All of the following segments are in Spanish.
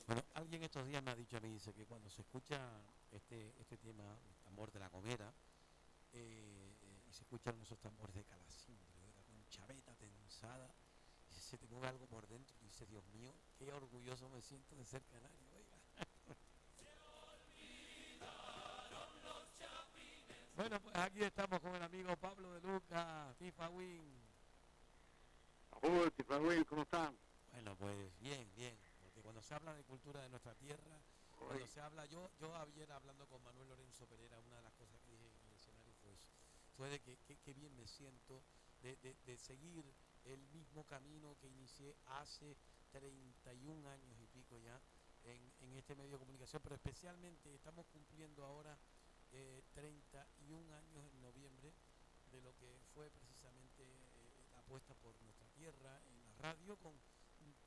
Bueno, alguien estos días me ha dicho, me dice que cuando se escucha este tema, el tambor de la gomera, y se escuchan esos tambores de Calacín, de la conchaveta tensada, y se te mueve algo por dentro y dice, Dios mío, qué orgulloso me siento de ser canario, oiga. Bueno, pues aquí estamos con el amigo Pablo de Lucas, FIFA Win. Hola, Raúl, ¿cómo están? Bueno, pues bien, bien, porque cuando se habla de cultura de nuestra tierra, cuando Hoy, se habla, yo ayer hablando con Manuel Lorenzo Pereira, una de las cosas que dije en el escenario fue eso, fue de que bien me siento de seguir el mismo camino que inicié hace 31 años y pico ya en este medio de comunicación, pero especialmente estamos cumpliendo ahora 31 años en noviembre de lo que fue precisamente la apuesta por nuestra tierra en la radio con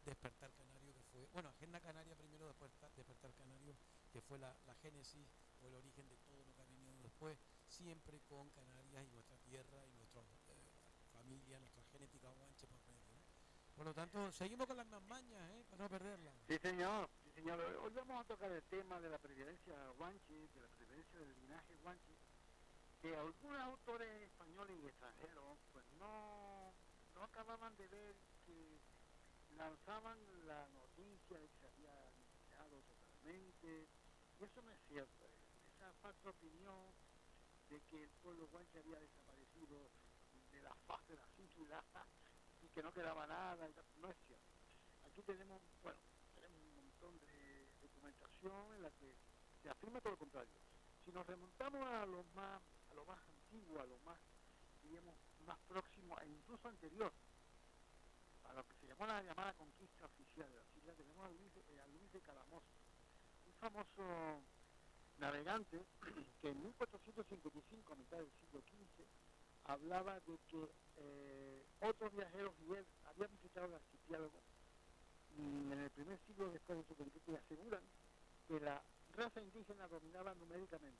Despertar Canario, que fue, bueno, Agenda Canaria primero, después Despertar Canario, que fue la génesis o el origen de todo lo que ha venido después, siempre con Canarias y nuestra tierra y nuestra familia, nuestra genética guanche por medio, ¿no? Por lo tanto, seguimos con las mismas mañas, para no perderlas. sí, señor, sí, señor. Hoy vamos a tocar el tema de la previdencia guanche, de la previdencia del linaje guanche, que algunos autores españoles y extranjeros, pues no acababan de ver que lanzaban la noticia de que se había aniquilado totalmente, y eso no es cierto. Esa falsa opinión de que el pueblo guanche había desaparecido de la faz de las islas y que no quedaba nada, no es cierto. Aquí tenemos, bueno, tenemos un montón de documentación en la que se afirma todo lo contrario. Si nos remontamos a lo más antiguo, a lo más, diríamos, más próximo e incluso anterior a lo que se llamó la llamada conquista oficial de las islas, tenemos a Luis de Calamoz, un famoso navegante que en 1455, a mitad del siglo XV, hablaba de que otros viajeros y él habían visitado el archipiélago en el primer siglo después de su conquista y aseguran que la raza indígena dominaba numéricamente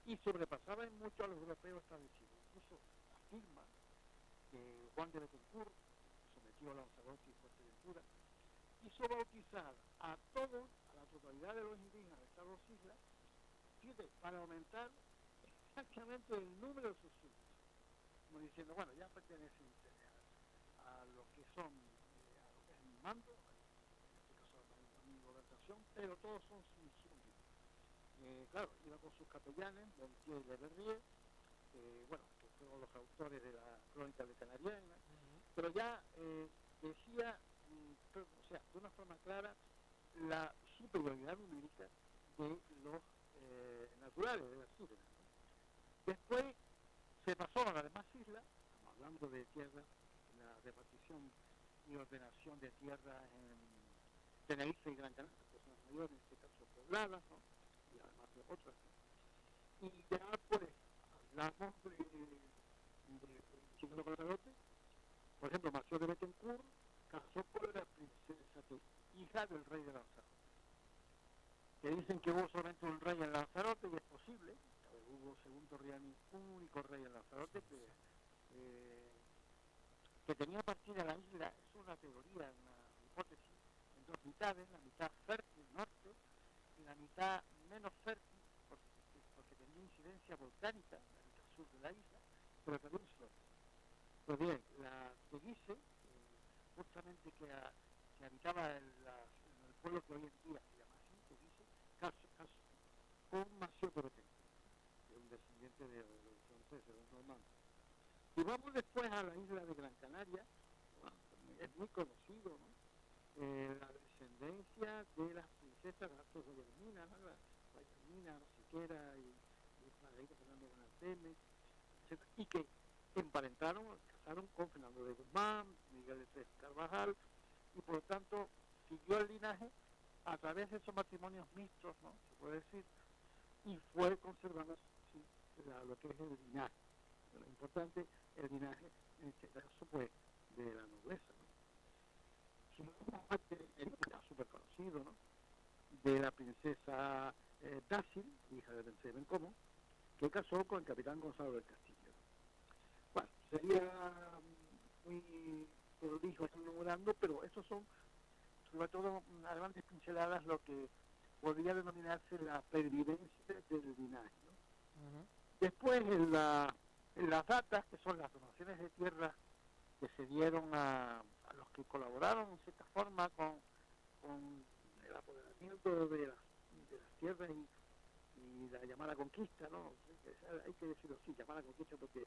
y sobrepasaba en mucho a los europeos establecidos. Incluso afirma que Juan de Betancourt, que sometió a Lanzarote y Fuerteventura, hizo bautizar a todos, a la totalidad de los indígenas de estas dos islas, fíjate, para aumentar exactamente el número de sus súbditos, como diciendo, bueno, ya pertenecen ustedes a lo que son, a lo que es mi mando, en este caso a mi gobernación, pero todos son sus súbditos. Claro, iba con sus capellanes, Montiel y Leverrier, bueno, que fueron los autores de la Crónica de Canariana, Uh -huh. pero ya decía, o sea, de una forma clara, la superioridad numérica de los naturales, de las islas, ¿no? Después se pasó a las demás islas, estamos hablando de tierras, la repartición y ordenación de tierras en Tenerife y Gran Canaria, que son las mayores, en este caso pobladas, ¿no? Y además de otras, ¿no? Y ya pues hablamos de Chico Lanzarote, por ejemplo, Marcial de Betancourt casó con la princesa, hija del rey de Lanzarote, que dicen que hubo solamente un rey en Lanzarote, y es posible, hubo segundo rey, un único rey en Lanzarote, eh, que tenía partida la isla, es una teoría, una hipótesis, en dos mitades, la mitad fértil norte y la mitad menos fértil, porque tenía incidencia volcánica, la mitad sur de la isla, pero también sur. Pues bien, la Teguise, justamente que habitaba en el pueblo que hoy en día se llama así, Teguise, casó con Mació de Betancourt, que es un descendiente de los franceses, de los normandos. Y vamos después a la isla de Gran Canaria, bueno, es muy conocido, ¿no? La descendencia de las princesas de Guillermina, ¿no? La Guillermina, no sé qué era, y Margarita Fernández de Artemes, etc. Y que emparentaron, casaron con Fernando de Guzmán, Miguel de Tres Carvajal, y por lo tanto siguió el linaje a través de esos matrimonios mixtos, ¿no? Se puede decir, y fue conservando sí, lo que es el linaje. Lo importante, el linaje, en este caso, pues, de la nobleza, ¿no? Si no, el ya súper conocido, ¿no? De la princesa Dácil, hija de Bensei Bencomo, que casó con el capitán Gonzalo del Castillo. Bueno, sería muy prolijo enumerando, pero estos son sobre todo a grandes pinceladas, lo que podría denominarse la pervivencia del linaje, ¿no? Ujú. Después, en las datas, que son las donaciones de tierra que se dieron a los que colaboraron en cierta forma con el apoderamiento de las tierras y la llamada conquista, ¿no? Hay que decirlo así, llamada conquista, porque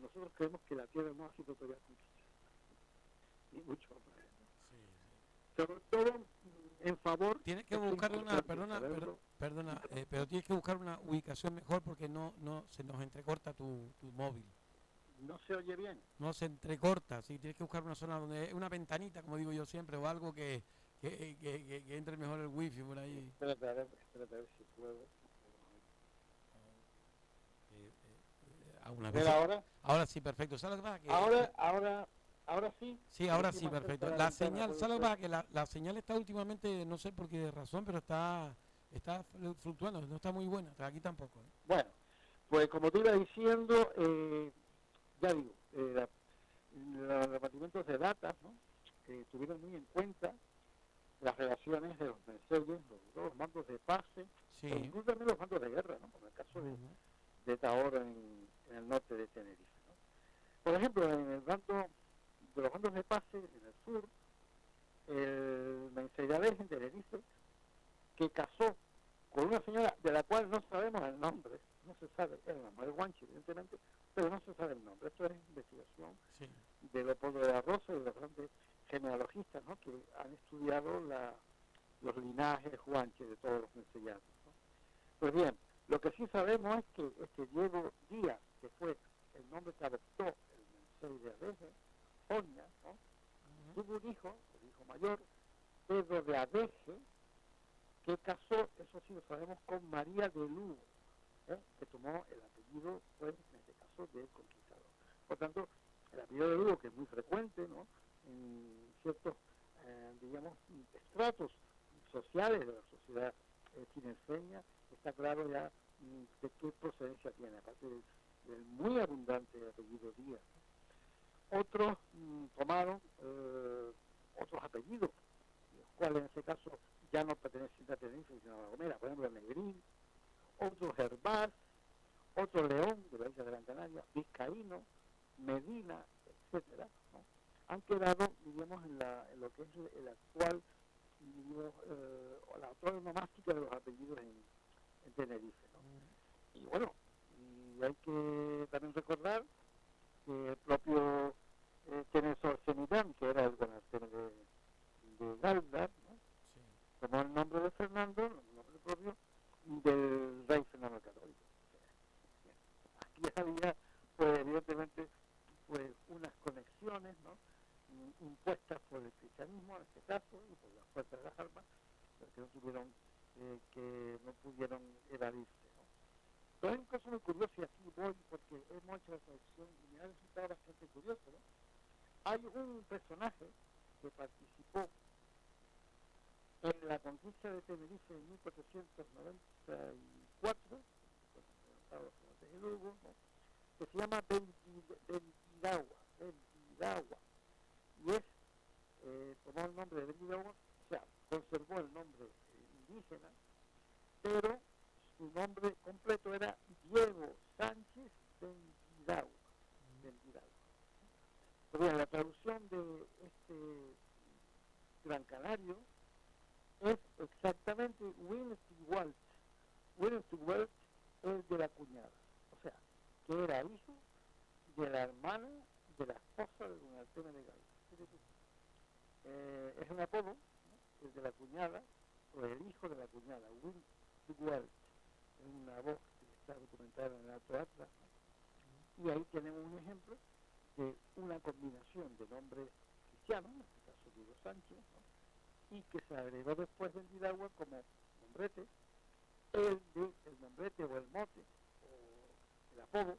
nosotros creemos que la tierra no ha sido todavía conquistada, ni mucho más, ¿no? Sí, sí. Sobre todo en favor, Tienes que esto es buscar una, importante saberlo, perdona, pero tienes que buscar una ubicación mejor porque no se nos entrecorta tu móvil. no se oye bien. No se entrecorta, sí, tienes que buscar una zona donde, una ventanita, como digo yo siempre, o algo que entre mejor el wifi por ahí. Espérate a ver si puedo. Algunas Mira veces. ahora, Ahora sí, perfecto. ¿Sabes lo que pasa? ahora sí, Sí, porque ahora estoy sí, más cerca perfecto. de la La ventana, señal, puede ¿sabes lo que ser. pasa? Que la señal está últimamente, no sé por qué razón, pero está fluctuando, no está muy buena. Aquí tampoco. Bueno, pues como te iba diciendo, ya digo, los repartimientos de datas, ¿no? Tuvieron muy en cuenta las relaciones de los mensajes, los mandos de pase, e Sí. incluso también los mandos de guerra, ¿no? Como el caso Ujú. de Tahor en el norte de Tenerife, ¿no? Por ejemplo, en el bando de los bandos de pase, en el sur, el Menceyades en Tenerife, que casó con una señora de la cual no sabemos el nombre, no se sabe, era una mujer guanche, evidentemente, pero no se sabe el nombre. Esto es investigación Sí. de Leopoldo de la Rosa y de los grandes genealogistas, ¿no? Que han estudiado los linajes guanches de todos los menceyanos, ¿no? Pues bien, lo que sí sabemos es que este Diego Díaz, que fue el nombre que adoptó el Mencey de Adeje, Oña, ¿no? Ujú. Tuvo un hijo, el hijo mayor, Pedro de Adeje, que casó, eso sí lo sabemos, con María de Lugo, que tomó el apellido, pues, en este caso, del conquistador. Por tanto, el apellido de Lugo, que es muy frecuente, ¿no? En ciertos, digamos, estratos sociales de la sociedad tinerfeña, está claro ya de qué procedencia tiene, aparte del muy abundante apellido Díaz, ¿no? Otros tomaron otros apellidos, los cuales en este caso ya no pertenecen a Tenerife, sino a La Gomera, por ejemplo, Negrín, otro Gervás, otro León, de la isla de Gran Canaria, Vizcaíno, Medina, etcétera, ¿no? Han quedado, digamos, en lo que es el actual, digamos, la actual onomástica de los apellidos en Tenerife, ¿no? Y bueno, y hay que también recordar que el propio Tenezor Cenidán, que era el gobernador de Galdar, ¿no? Sí. Tomó el nombre de Fernando, el nombre propio, del rey Fernando el Católico. Aquí había, pues, evidentemente, pues, unas conexiones, ¿no? Impuestas por el cristianismo, en este caso, y por las fuerzas de las armas, pero que no tuvieron, que no pudieron evadirse, ¿no? Pero hay un caso muy curioso, y aquí voy porque hemos hecho la conexión y me ha resultado bastante curioso, ¿no? Hay un personaje que participó en la conquista de Tenerife en 1494, de Lugo, ¿no? Que se llama Benguidagua, y es, tomó el nombre de Benguidagua, o sea, conservó el nombre indígena, pero su nombre completo era Diego Sánchez Benguidagua. Pero bien, la traducción de este gran canario es exactamente Winstigualt. Winstigualt es de la cuñada, o sea, que era hijo de la hermana de la esposa de don Artemio de Galvez. Es un apodo, ¿no? El de la cuñada, o el hijo de la cuñada, Winstigualt. Es una voz que está documentada en el Alto Atlas, ¿no? Y ahí tenemos un ejemplo de una combinación de nombres cristianos, en este caso Diego Sánchez, ¿no? Y que se agregó después del Vidagua como nombrete, el nombrete o el mote, o el apodo,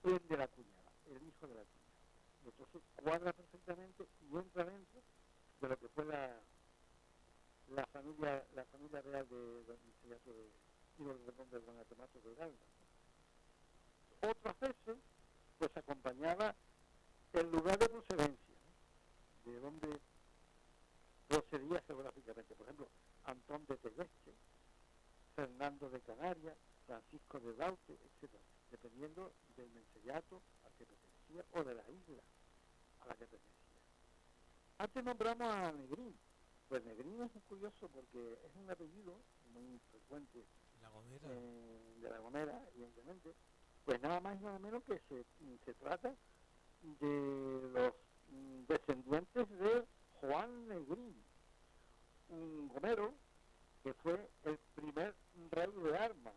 el de la cuñada, el hijo de la cuñada. Y entonces cuadra perfectamente y entra dentro de lo que fue la familia real de don Inciato de don Atemato de Galva, ¿no? Otras veces, pues acompañaba el lugar de procedencia, ¿no? De donde procedía geográficamente. Por ejemplo, Antón de Tegueste, Fernando de Canarias, Francisco de Daute, etcétera, dependiendo del mencellato al que pertenecía o de la isla a la que pertenecía. Antes nombramos a Negrín. Pues Negrín es muy curioso porque es un apellido muy frecuente La Gomera. de La Gomera, evidentemente. Pues nada más y nada menos que se trata de los descendientes de Juan Negrín, un gomero que fue el primer rey de armas,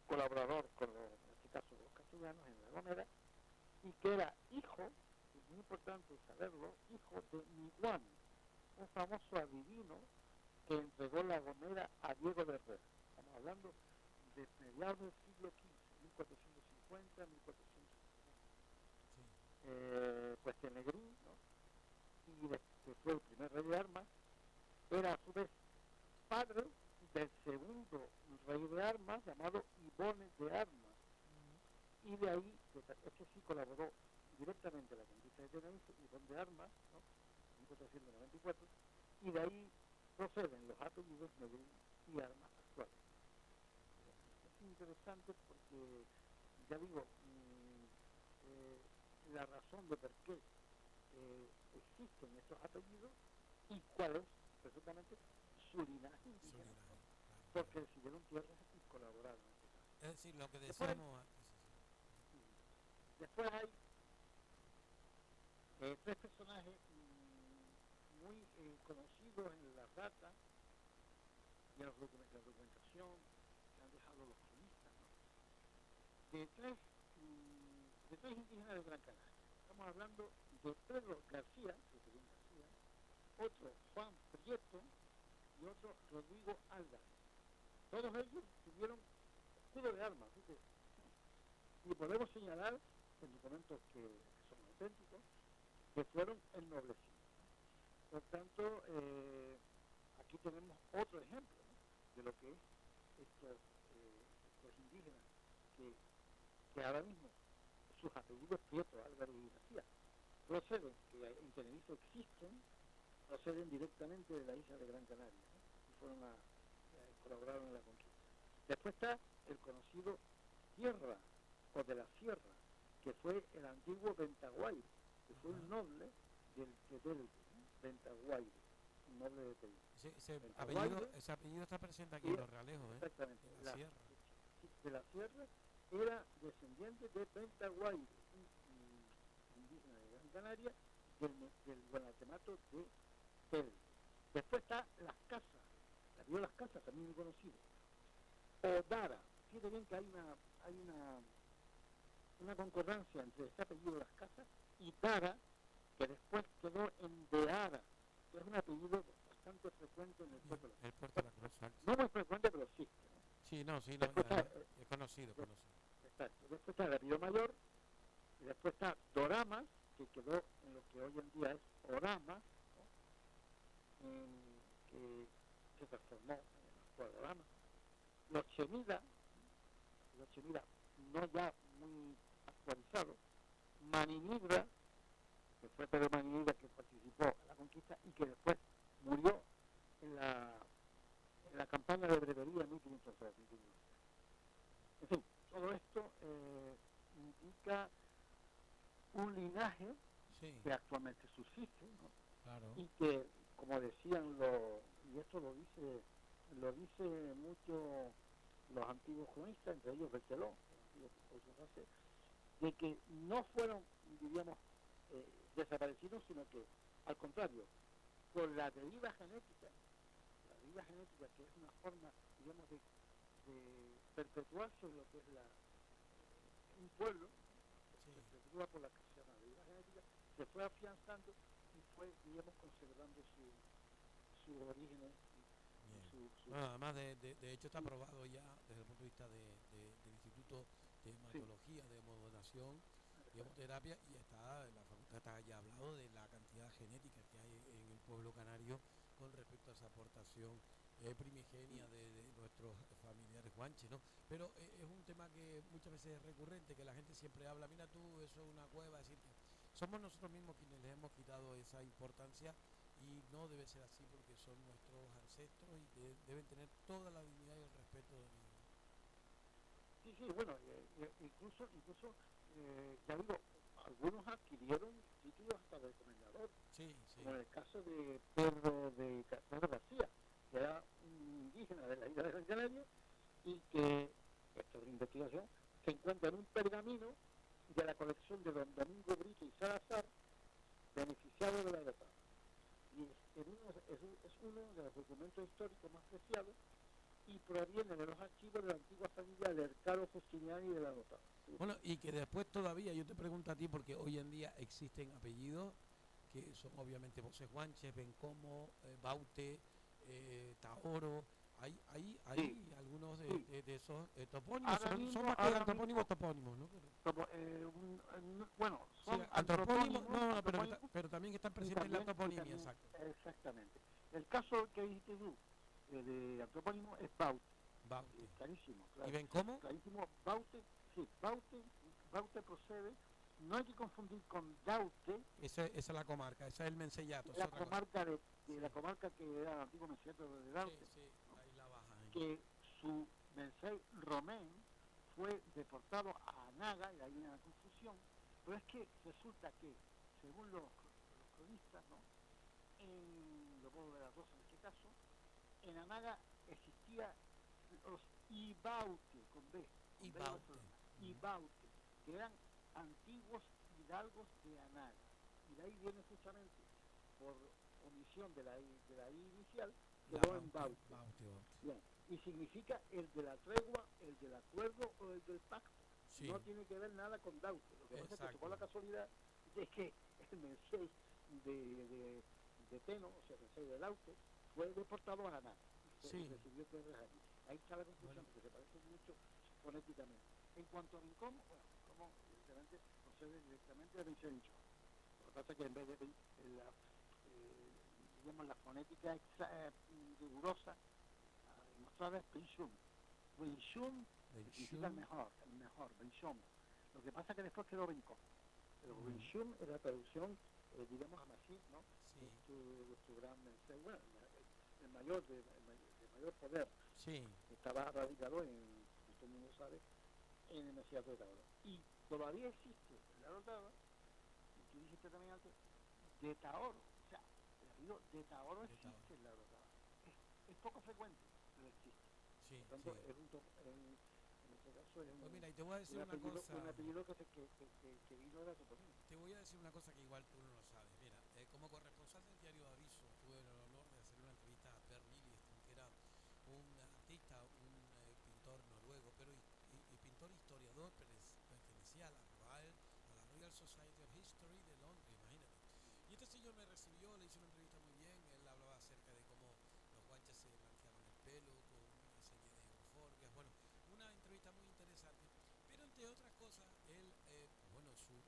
colaborador con en este caso los castellanos en La Gomera, y que era hijo, es muy importante saberlo, hijo de Miguán, un famoso adivino que entregó La Gomera a Diego de Herrera. Estamos hablando de mediados del siglo XV, 1450, 1450. Sí. Pues que Negrín, ¿no? Que fue el primer rey de armas, era a su vez padre del segundo rey de armas llamado Ibone de Armas. Y de ahí, este sí colaboró directamente en la conquista de Tenerife, Ibone de Armas, ¿no? 1494, y de ahí proceden los apellidos Negrín y Armas actuales. Es interesante porque, ya digo, la razón de por qué existen estos apellidos y cuál es precisamente su linaje indígena, porque recibieron tierras y colaboraron. Es decir, lo que decíamos antes. Después hay tres personajes muy conocidos en la data y en la documentación que han dejado los cronistas, ¿no? de tres indígenas de Gran Canaria. Estamos hablando de Pedro García, otro Juan Prieto y otro Rodrigo Álvarez. Todos ellos tuvieron escudo de armas, ¿sí? Y podemos señalar en documentos que son auténticos que fueron ennoblecidos. Por tanto, aquí tenemos otro ejemplo, ¿no? De lo que es estos indígenas que ahora mismo sus apellidos Prieto, Álvarez y García proceden, que en Tenerife existen, proceden directamente de la isla de Gran Canaria, ¿no? Y fueron colaboraron en la conquista. Después está el conocido Tierra o de la Sierra, que fue el antiguo Ventaguaire, que fue un noble del Telde, Ventaguaire, un noble de Telde. Ese apellido está presente aquí en Los Realejos, exactamente, de la Sierra. De la Sierra era descendiente de Ventaguaire, un indígena de Gran Canaria, del Guanatemato de Telde. Después está Las Casas, la río Las Casas, también muy conocido. Odara, fíjate bien que hay una concordancia entre este apellido de Las Casas y Dara, que después quedó en Deara, que es un apellido bastante frecuente en el puerto de la Cruz. No muy frecuente, pero sí. Sí, no, es conocido. Exacto. Después está el apellido mayor, y después está Dorama, que quedó en lo que hoy en día es Orama, ¿no? Que se transformó en el actual Orama. Los Chemida, no ya muy actualizado, Maninibra, que fue Pedro Maninibra que participó en la conquista y que después murió en la campaña de Brevería en 1503. En fin, todo esto indica un linaje que actualmente subsiste, ¿no? Claro. Y que, como decían y esto lo dice mucho los antiguos cronistas, entre ellos Berteló, de que no fueron, diríamos, desaparecidos, sino que, al contrario, por la deriva genética, que es una forma, digamos, de perpetuarse lo que es un pueblo, se perpetúa por la que se llama deriva genética, se fue afianzando y fue, digamos, conservando sus orígenes. Bueno, además de hecho está aprobado ya desde el punto de vista del Instituto de Hematología, de Hemodonación y Hemoterapia, y la facultad está ya hablado de la cantidad genética que hay en el pueblo canario con respecto a esa aportación primigenia de nuestros familiares guanches, ¿no? Pero es un tema que muchas veces es recurrente, que la gente siempre habla, mira tú, eso es una cueva, es decir, somos nosotros mismos quienes les hemos quitado esa importancia y no debe ser así porque son nuestros ancestros y deben tener toda la dignidad y el respeto de vida. Sí, sí, bueno, incluso ya digo, algunos adquirieron títulos hasta de comendador, Sí, sí. como en el caso de Pedro García, que era un indígena de la isla de Gran Canaria y que, esto es una investigación, se encuentra en un pergamino de la colección de don Domingo Brito y Salazar, beneficiado de la Aerotada. Y es uno de los documentos históricos más preciados y proviene de los archivos de la antigua familia Lercaro Justiniani de la Aerotada. Bueno, y que después todavía, yo te pregunto a ti, porque hoy en día existen apellidos que son obviamente José Juanches, Bencomo, Baute, Taoro. Sí, Hay algunos sí. de esos topónimos, Ahora mismo, son más que antropónimos, ¿no? Bueno, Sí, son antropónimos, antropónimos, no, antropónimos pero también están y presentes en la también, toponimia, exacto. exactamente. El caso que dijiste tú de antropónimo es Baute, Baute. clarísimo, ¿Y Bencomo? clarísimo. Baute, sí, Baute procede, no hay que confundir con Daute, Esa es la comarca, esa es el Mensellato, es la otra cosa. comarca de Sí, la comarca que era el antiguo mensaje de Daute, sí, ¿no? la isla baja. Que su Mensei Romén fue deportado a Anaga, y ahí viene la confusión, pero es que resulta que, según los cronistas, ¿no? En lo puedo ver a dos en este caso, en Anaga existía los Ibaute, con B de Barcelona, Ibaute, que eran antiguos hidalgos de Anaga, y de ahí viene justamente, por omisión de la I inicial, quedó en Baute. Bien. Y significa el de la tregua, el del acuerdo o el del pacto. Sí. No tiene que ver nada con Daute. Lo que pasa es que tocó la casualidad de que el Mensei de Teno, o sea, el Mensei de Daute, fue deportado a Anaga y recibió tierras allí. Ahí está la confusión, porque se parecen mucho fonéticamente. En cuanto a Bencomo, bueno, Bencomo evidentemente procede directamente de Vincencho. Lo que pasa es que en vez de digamos, la fonética rigurosa mostrada es Benshum. Benshum significa el mejor, Benshum. Lo que pasa es que después quedó Bencomo. Pero Benshum es la traducción, digamos, a Masí, ¿no? Sí. Tu gran Mensei, bueno, el mayor poder. Sí. Estaba radicado en, como todo el mundo sabe, en el Mesíato de Tauro. Y todavía existe en la Aerotada, y tú dijiste también antes, de Taoro. O sea, el apellido de Taoro existe en la Aerotada. Es poco frecuente, pero existe. Sí, por tanto, sí. En este caso es pues mira, y te voy a decir una cosa. Un apellido que vino de la toponimia. Te voy a decir una cosa que igual tú no lo sabes. Mira, como corresponsal del diario Aviso, tuve el honor de hacer una entrevista a Per Lillestrøm, que era un artista, un pintor noruego, pero y pintor historiador, pertenecía a la Royal Society of History de Londres, imagínate. Y este señor me recibió, le hice una entrevista muy bien, él hablaba acerca de cómo los guanches se blanqueaban el pelo con una serie de euforbias, bueno, una entrevista muy interesante, pero entre otras cosas, él, pues bueno, su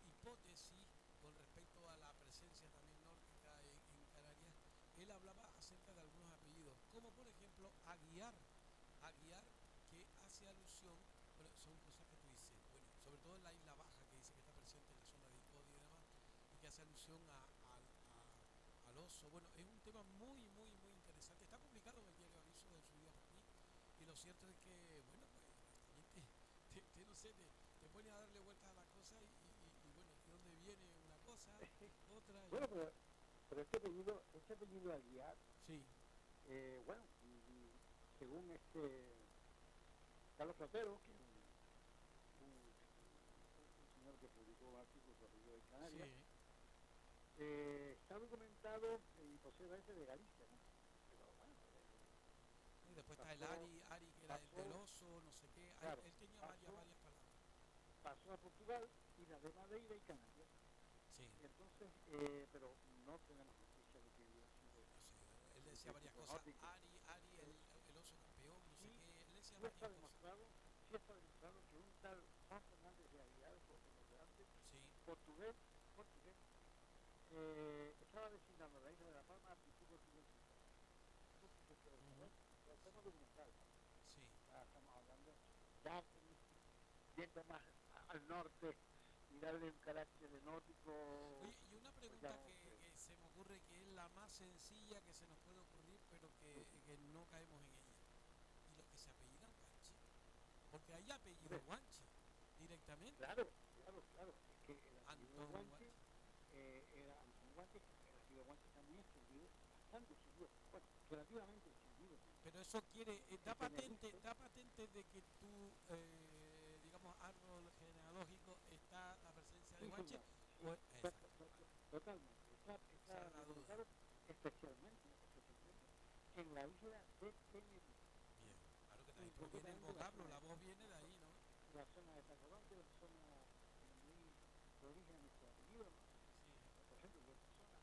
hipótesis con respecto a la presencia también nórdica en Canarias, él hablaba acerca de algunos apellidos, como por ejemplo Aguiar, que hace alusión, bueno, son cosas que tú dices, bueno, sobre todo en la isla baja, que dice que está presente en la zona de Icodi y demás, y que hace alusión al oso. Bueno, es un tema muy, muy, muy interesante. Está publicado en el diario Aviso de Subido por mí, y lo cierto es que, bueno, pues también no sé, te pones a darle vueltas a la cosa y bueno, ¿de dónde viene una cosa, otra? Bueno, pero este apellido Aguiar, sí. Bueno, según Carlos Platero, que es un señor que publicó artículos sobre el de Canarias, sí. Está documentado y posiblemente de Galicia, ¿no? Pero bueno, y después está el Ari que era del oso, no sé qué, claro, él tenía varias palabras. Pasó a Portugal y la de Madeira y Canarias. Sí. Entonces, pero no tenemos noticia de que hubiera sido. Sí, él decía varias cosas. Ari, el oso campeón, no sé qué. Él decía sí varias está cosas. demostrado que un tal Juan Fernández de Aguiar, por delante, sí. portugués, estaba designando la isla de La Palma al principio del siglo XX. Eso sí se puede saber. De forma documental. Sí. Ya estamos hablando, ya yendo más al norte y darle un carácter nórdico, Oye, y una pues ya pregunta no sé. que se me ocurre que es la más sencilla que se nos puede ocurrir, pero que no caemos en ella. ¿Y los que se apellidan Guanche? Porque hay apellido Hombre, Guanche directamente. claro, claro, claro. Es que el apellido de Antón Guanche Guanche. era Antón Guanche, el apellido Guanche también extendido, bastante extendido, bueno, relativamente extendido Pero eso quiere, en Tenerife. da patente de que tu, digamos, árbol genealógico está la presencia de Sí, Guanche, señor, sí, o exacto, vale, totalmente. esa Está era la duda. documentado especialmente en la isla de Tenerife, Bien, claro que de ahí y proviene el concretamente vocablo, la voz viene de ahí, ¿no? la zona de Tacoronte, la zona muy de origen de nuestro apellido, ¿no? Sí, Por ejemplo, de esta zona.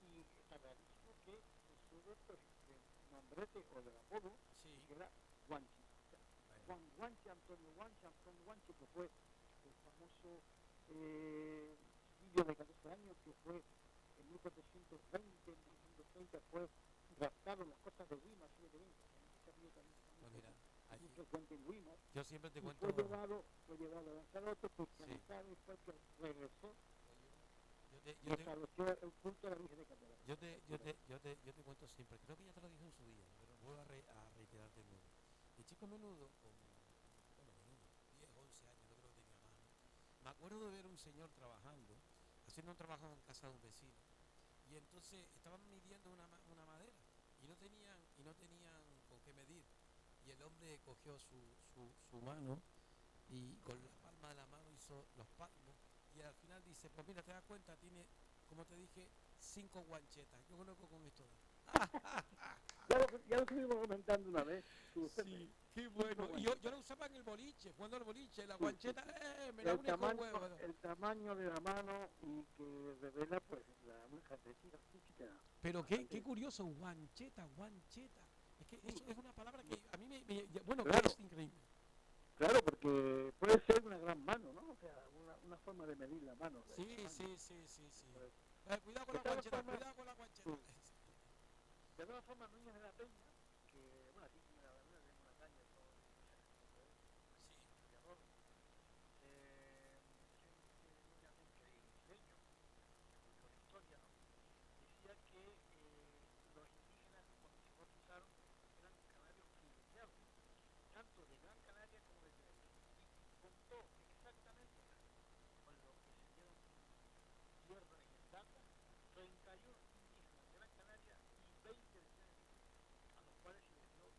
Y está clarísimo que procede pues, del nombrete o del apodo sí, que era Guanche. O sea, bueno, Juan Guanche, Antón Guanche, que fue el famoso chiquillo de 14 años que fue en 1420, 1430 fue raptado en las costas de Weimar, fíjate bien, ese apellido también está pues mira, es ahí, muy frecuente en Weimar, yo siempre te y cuento, fue llevado a Lanzarote, sí, cristianizado, y fue que regresó yo y te, estableció el culto a la Virgen de Candelaria. O sea que yo te cuento siempre, creo que ya te lo dije en su día, pero vuelvo a reiterar de nuevo. De chico menudo, bueno, menudo, 10, 11 años, no creo que tenía más, ¿no? Me acuerdo de ver un señor trabajando, haciendo un trabajo en casa de un vecino, y entonces estaban midiendo una madera, y no tenían con qué medir, y el hombre cogió su mano, y con la palma de la mano hizo los palmos, y al final dice, pues mira, te das cuenta, tiene, como te dije, 5 guanchetas. Yo conozco con esto de. ya lo estuvimos comentando una vez, sí, Pepe, Sí, qué 5 bueno. Y yo guanchetas. lo usaba en el boliche, jugando al boliche, la Sí, sí, guancheta, sí. me la une con huevo. El tamaño de la mano y que revela pues una característica física Pero qué bastante. curioso, guancheta, guancheta. Es que Sí, eso es una palabra que a mí bueno, que claro, es increíble. claro, porque puede ser una gran mano, ¿no? O sea, una forma de medir la mano, el Sí, tamaño. sí, sí, sí, sí. Pues, Cuidado con de la todas guancheta, formas, cuidado con la guancheta. sí, de todas formas, Núñez de la Peña, que, bueno, aquí tiene la verdad, tenemos una caña, todo, no sé qué nombre es, Sí, historiador, gente muy también creíseño, que publicó la historia, ¿no? Decía que los indígenas cuando se bautizaron eran canarios privilegiados, tanto de Gran Canaria como de Tenerife, y contó exactamente con lo que se dieron tierras en data, 31 indígenas de Gran Canaria y 20 de Tenerife, a los cuales se les dio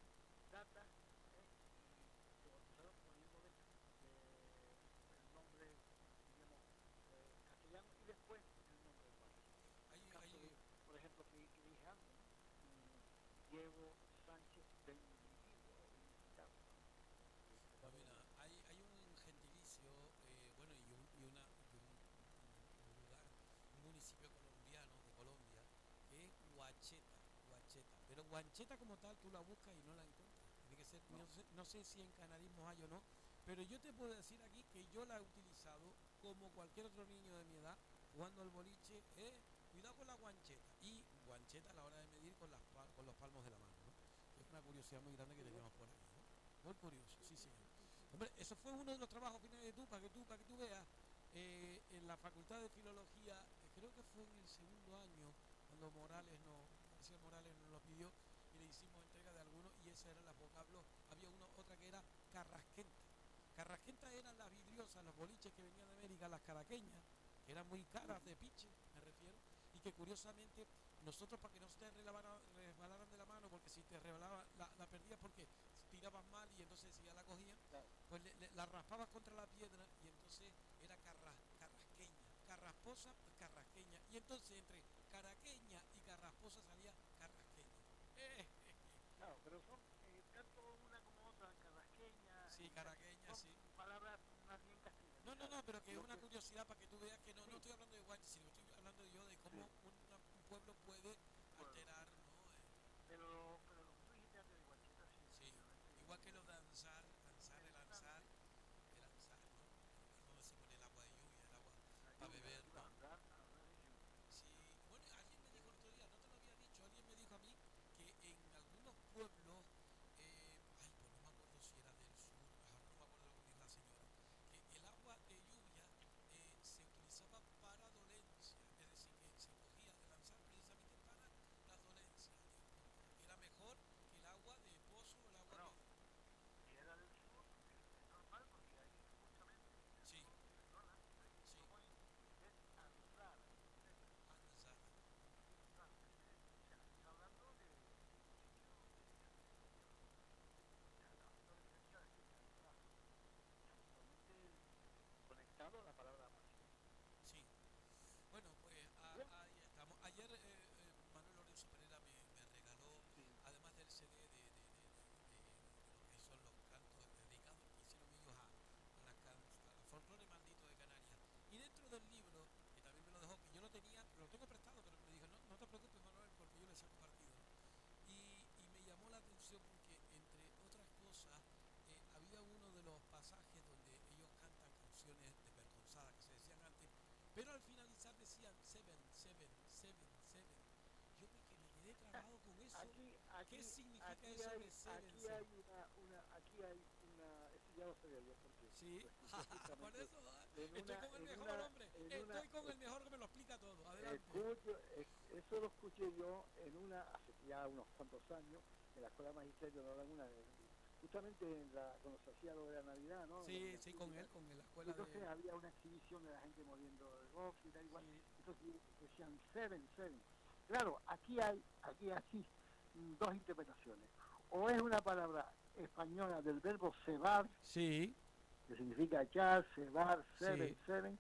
data y se bautizaron poniéndoles el nombre, diríamos, castellano y después el nombre guanche. hay, El caso hay, de, por ejemplo, que dije antes, ¿no? Diego Sánchez Bendigitado, ¿no? pues Interpretado mira, hay un gentilicio, bueno, un lugar, un municipio colombiano de Colombia, que es Huacheta, Huacheta. Pero Huancheta como tal, tú la buscas y no la encuentras. Tiene que ser, no, no sé si en canarismos hay o no, pero yo te puedo decir aquí que yo la he utilizado como cualquier otro niño de mi edad, jugando al boliche, cuidado con la guancheta. Y guancheta a la hora de medir con los palmos de la mano, ¿no? Que es una curiosidad muy grande que sí, teníamos por aquí, ¿no? Muy curioso, sí, sí, sí, señor. sí, sí, sí. Hombre, eso fue uno de los trabajos finales de tú, para que tú veas, en la Facultad de Filología, creo que fue en el segundo año, cuando García Morales nos lo pidió, y le hicimos entrega de algunos, y esas eran las vocablos, había otra que era carrasquenta. Carrasquenta eran las vidriosas, los boliches que venían de América, las caraqueñas, que eran muy caras de piche, me refiero, y que curiosamente nosotros para que no se te resbalaran de la mano, porque si te resbalaba la perdías porque tirabas mal y entonces si ya la cogían, Claro, pues la raspabas contra la piedra y entonces era carrasqueña, carrasposa, carrasqueña, y entonces entre caraqueña y carrasposa salía carrasqueña. claro, pero son tanto una como otra, carrasqueña, Sí, caraqueña, son sí. palabras más bien No, no, no, castellanizadas. pero que es Lo una que curiosidad para que tú veas que no sí, estoy hablando de guanches, sino que estoy hablando yo de sí, cómo un pueblo puede pueblo. alterar, ¿no? Pero lo que tú dijiste antes de Guancheta, sí, Sí, efectivamente, igual que lo de ansar, ansar, exactamente, el ansar, ¿no? El lugar donde se pone el agua de lluvia, el agua la para lluvia, beber, iba ¿no? a hablar de lluvia. Sí, bueno, alguien me dijo el otro día, no te lo había dicho, alguien me dijo a mí que en algunos pueblos, ay, pues no me acuerdo si era del sur, ahora no me acuerdo lo que me dijo la señora, que el agua de lluvia pero al finalizar decían seven, seven, seven, seven. Yo me quedé trabado con eso. ¿Qué significa eso de seven, aquí seven? hay una, eso ya lo sabía yo porque Sí, lo escuché por eso, en estoy una, con el en mejor una, hombre, en una, estoy con el mejor que me lo explica todo. Adelante. eso lo escuché yo en una, hace ya unos cuantos años, en la escuela magisterio, no en una, justamente cuando se hacía lo de la Navidad, ¿no? Sí, sí, con él, la Y escuela entonces de... había una exhibición de la gente muriendo de golf y tal igual. Sí, Entonces decían seven, seven. Claro, aquí hay dos interpretaciones. O es una palabra española del verbo cebar, sí, que significa echar, cebar, seven, sí. seven,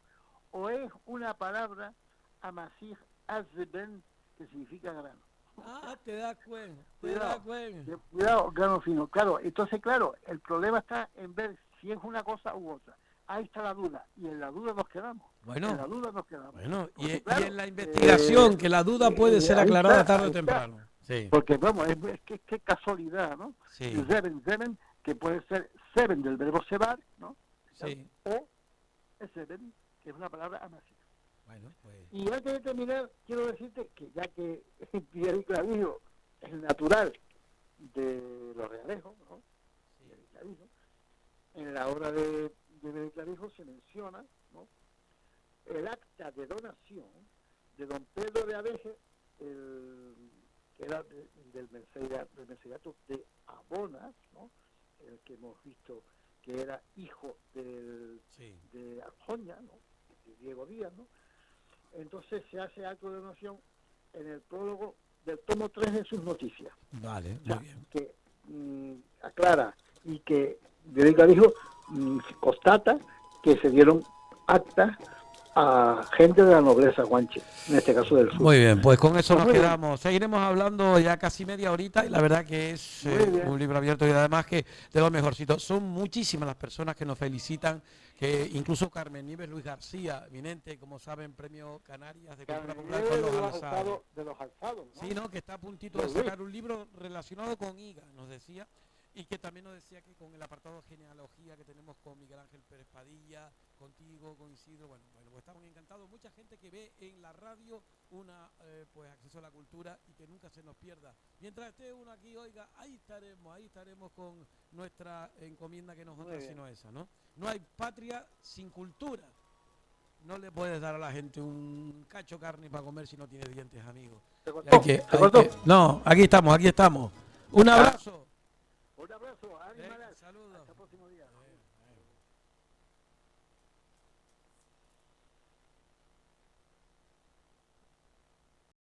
o es una palabra amasij azben, que significa grano. Ah, te das cuenta, te das Cuidado, cuenta. cuidado, grano fino. Claro, entonces, claro, el problema está en ver si es una cosa u otra. Ahí está la duda, y en la duda nos quedamos. En Bueno, la duda nos quedamos. bueno, Porque, y claro, en la investigación, que la duda puede ser ahí aclarada está, tarde ahí o está. temprano. Sí, Porque, vamos, es que qué casualidad, ¿no? sí, El seven, que puede ser seven del verbo cebar, ¿no? sí. O el seven, que es una palabra amasija. Bueno, pues... Y antes de terminar, quiero decirte que ya que Pierre Clavijo es el natural de los realejos, ¿no? Sí. Clavijo, en la obra de Pierre Clavijo se menciona, ¿no?, el acta de donación de don Pedro de Abeje, que era del Mercediato de Abonas, ¿no?, el que hemos visto que era hijo Sí. de Arjoña, ¿no?, de Diego Díaz, ¿no? Entonces se hace acto de donación en el prólogo del tomo 3 de sus noticias. Vale, O sea, muy bien. que aclara y que Violeta dijo, constata que se dieron actas a gente de la nobleza guanche, en este caso del sur. Muy bien, pues con eso Pues nos muy bien, quedamos. Seguiremos hablando ya casi media horita y la verdad que es muy bien. un libro abierto y además que de lo mejorcito. Son muchísimas las personas que nos felicitan, que incluso Carmen Nieves, Luis García, eminente, como saben, Premio Canarias de Cultura Popular con los alzados. De los alzados, ¿no? Sí, ¿no? Que está a puntito de sacar un libro relacionado con IGA, nos decía, y que también nos decía que con el apartado de genealogía que tenemos con Miguel Ángel Pérez Padilla, contigo, con Isidro, bueno, pues estamos encantados. Mucha gente que ve en la radio pues acceso a la cultura y que nunca se nos pierda. Mientras esté uno aquí, oiga, ahí estaremos con nuestra encomienda que no es otra sino esa, ¿no? No hay patria sin cultura. No le puedes dar a la gente un cacho carne para comer si no tiene dientes, amigo. No, aquí estamos. Un abrazo. Un abrazo, Saludos. hasta el próximo día.